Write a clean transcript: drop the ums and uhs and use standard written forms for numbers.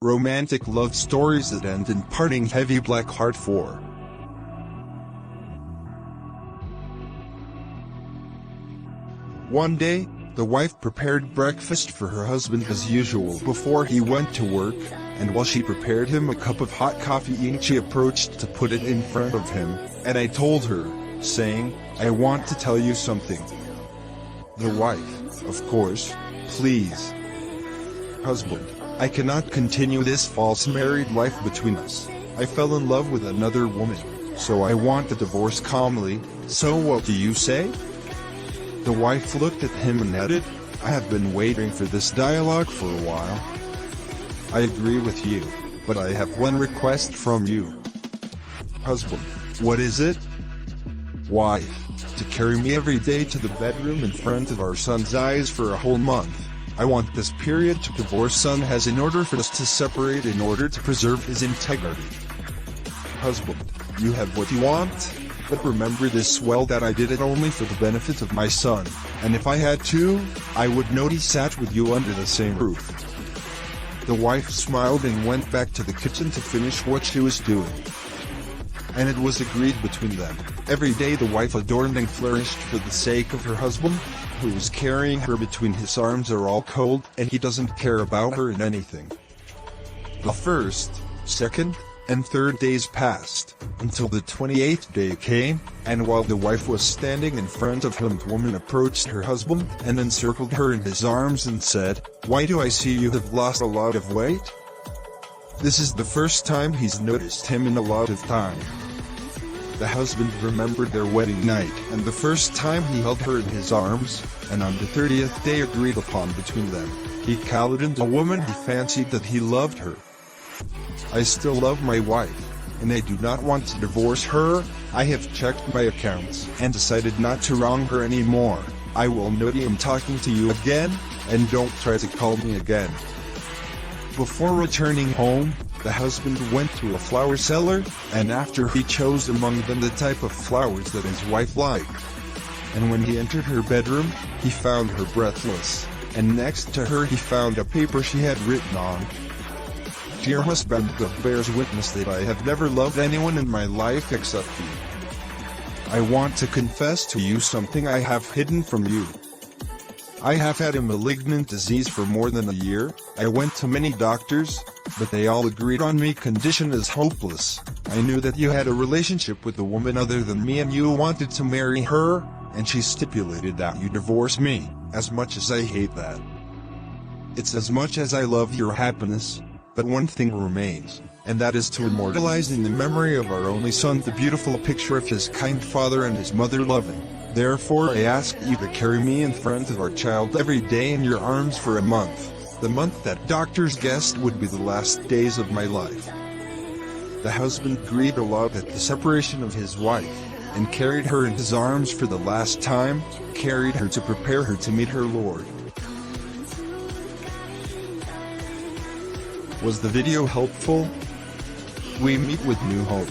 Romantic love stories that end in parting. Heavy Black Heart 4. One day, the wife prepared breakfast for her husband as usual before he went to work, and while she prepared him a cup of hot coffee, she approached to put it in front of him, and I told her, saying, "I want to tell you something." The wife, of course, "Please." Husband, "I cannot continue this false married life between us. I fell in love with another woman, so I want a divorce." Calmly, "So what do you say?" The wife looked at him and added, "I have been waiting for this dialogue for a while. I agree with you, but I have one request from you." Husband, "What is it?" Wife, "To carry me every day to the bedroom in front of our son's eyes for a whole month. I want this period to divorce son has in order for us to separate in order to preserve his integrity." Husband, "You have what you want, but remember this well, that I did it only for the benefit of my son, and if I had to, I would not he sat with you under the same roof." The wife smiled and went back to the kitchen to finish what she was doing. And it was agreed between them. Every day the wife adorned and flourished for the sake of her husband, who was carrying her between his arms are all cold, and he doesn't care about her in anything. The first, second, and third days passed, until the 28th day came, and while the wife was standing in front of him, the woman approached her husband, and encircled her in his arms and said, "Why do I see you have lost a lot of weight?" This is the first time he's noticed him in a lot of time. The husband remembered their wedding night, and the first time he held her in his arms, and on the 30th day agreed upon between them, he calended a woman he fancied that he loved her. "I still love my wife, and I do not want to divorce her. I have checked my accounts and decided not to wrong her anymore. I will not am talking to you again, and don't try to call me again." Before returning home, the husband went to a flower seller, and after he chose among them the type of flowers that his wife liked. And when he entered her bedroom, he found her breathless, and next to her he found a paper she had written on. "Dear husband, God bears witness that I have never loved anyone in my life except you. I want to confess to you something I have hidden from you. I have had a malignant disease for more than a year. I went to many doctors, but they all agreed on my condition as hopeless. I knew that you had a relationship with a woman other than me and you wanted to marry her, and she stipulated that you divorce me. As much as I hate that, it's as much as I love your happiness, but one thing remains, and that is to immortalize in the memory of our only son the beautiful picture of his kind father and his mother loving. Therefore I ask you to carry me in front of our child every day in your arms for a month, the month that doctors guessed would be the last days of my life." The husband grieved a lot at the separation of his wife, and carried her in his arms for the last time, carried her to prepare her to meet her Lord. Was the video helpful? We meet with new hope.